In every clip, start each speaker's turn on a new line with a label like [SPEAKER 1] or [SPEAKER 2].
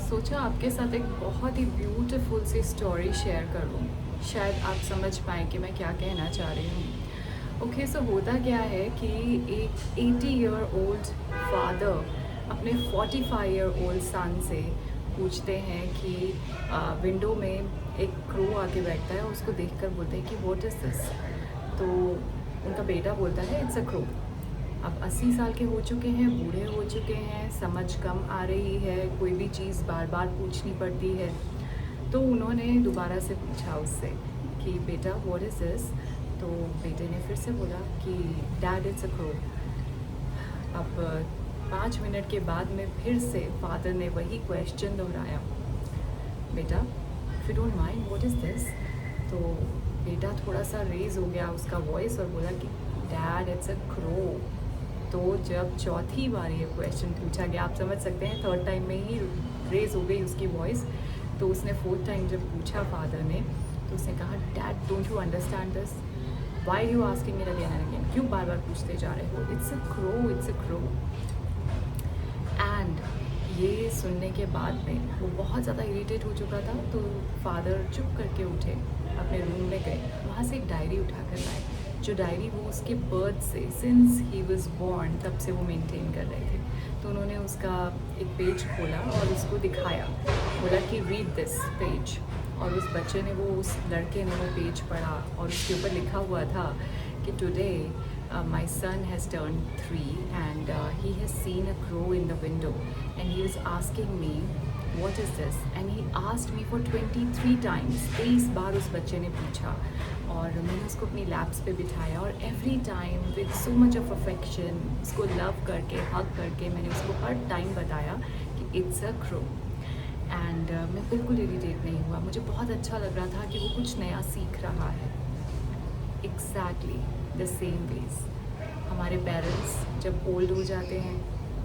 [SPEAKER 1] सोचा आपके साथ एक बहुत ही ब्यूटीफुल सी स्टोरी शेयर करूं। शायद आप समझ पाएँ कि मैं क्या कहना चाह रही हूँ। ओके, सो होता क्या है कि एक 80 ईयर ओल्ड फादर अपने 45 ईयर ओल्ड सन से पूछते हैं कि विंडो में एक क्रो आके बैठता है, उसको देखकर बोलते हैं कि व्हाट इज़ दिस। तो उनका बेटा बोलता है इट्स अ क्रो। अब 80 साल के हो चुके हैं, बूढ़े हो चुके हैं, समझ कम आ रही है, कोई भी चीज़ बार बार पूछनी पड़ती है। तो उन्होंने दोबारा से पूछा उससे कि बेटा व्हाट इज़ दिस। तो बेटे ने फिर से बोला कि डैड इट्स अ क्रो। अब 5 मिनट के बाद में फिर से फादर ने वही क्वेश्चन दोहराया, बेटा if you don't mind what is this. तो बेटा थोड़ा सा रेज हो गया उसका वॉइस और बोला कि डैड इट्स अ क्रो। तो जब चौथी बार ये क्वेश्चन पूछा गया, आप समझ सकते हैं थर्ड टाइम में ही रेज हो गई उसकी वॉइस। तो उसने फोर्थ टाइम जब पूछा फादर ने, तो उसने कहा dad don't you understand this, why you asking it again and again, क्यों बार बार पूछते जा रहे हो, it's a crow it's a crow. And ये सुनने के बाद में वो बहुत ज़्यादा इरिटेट हो चुका था। तो फादर चुप करके उठे, अपने रूम में गए, वहाँ से एक डायरी उठा कर लाए, जो डायरी वो उसके बर्थ से सिंस ही वाज बोर्न तब से वो मेंटेन कर रहे थे। तो उन्होंने उसका एक पेज खोला और उसको दिखाया, बोला कि रीड दिस पेज। और उस बच्चे ने उस लड़के ने वो पेज पढ़ा और उसके ऊपर लिखा हुआ था कि today my son has turned 3 and he has seen a crow in the window and he was asking me what is this, and he asked me for 23 times। 23 बार उस बच्चे ने पूछा और मैंने उसको अपनी लैप्स पे बिठाया और every time with so much of affection उसको लव करके हग करके मैंने उसको हर टाइम बताया कि इट्स अ क्रो। एंड मैं बिल्कुल इरिटेट नहीं हुआ, मुझे बहुत अच्छा लग रहा था कि वो कुछ नया सीख रहा है। एग्जैक्टली द सेम वेज हमारे पेरेंट्स जब ओल्ड हो जाते हैं,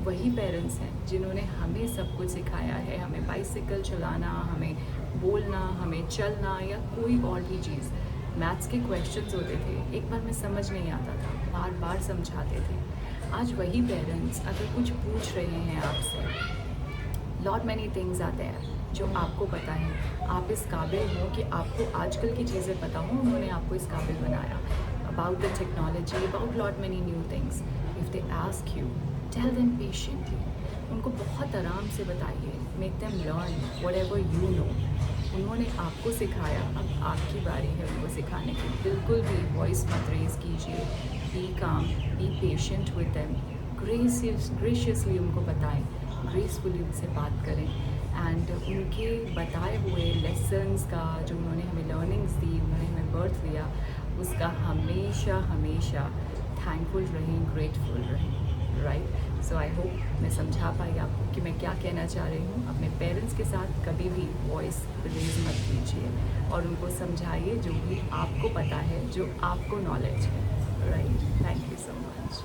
[SPEAKER 1] वही पेरेंट्स हैं जिन्होंने हमें सब कुछ सिखाया है, हमें बाइसिकल चलाना, हमें बोलना, हमें चलना या कोई और भी चीज़। मैथ्स के क्वेश्चंस होते थे, एक बार में समझ नहीं आता था, बार बार समझाते थे। आज वही पेरेंट्स अगर कुछ पूछ रहे हैं आपसे, लॉट मैनी थिंग्स आते हैं जो आपको पता है, आप इस काबिल हो कि आपको आजकल की चीज़ें पता हो, उन्होंने आपको इस काबिल बनाया। About the technology, about lot many new things, if they ask you tell them patiently, उनको बहुत आराम से बताइए, make them learn whatever you know. उन्होंने आपको सिखाया, अब आपकी बारी है उनको सिखाने की। बिल्कुल भी वॉइस मत रेज कीजिए, बी काम, be patient with them, graciously उनको बताएं, ग्रेसफुली उनसे बात करें। एंड उनके बताए हुए लेसन्स का, जो उन्होंने हमें लर्निंग्स दी, उन्होंने हमें बर्थ दिया, उसका हमेशा हमेशा थैंकफुल रहें, ग्रेटफुल रहें। राइट, सो आई होप मैं समझा पाई आपको कि मैं क्या कहना चाह रही हूँ। अपने पेरेंट्स के साथ कभी भी वॉइस रेज मत कीजिए और उनको समझाइए जो भी आपको पता है, जो आपको नॉलेज है। Right, thank you so much.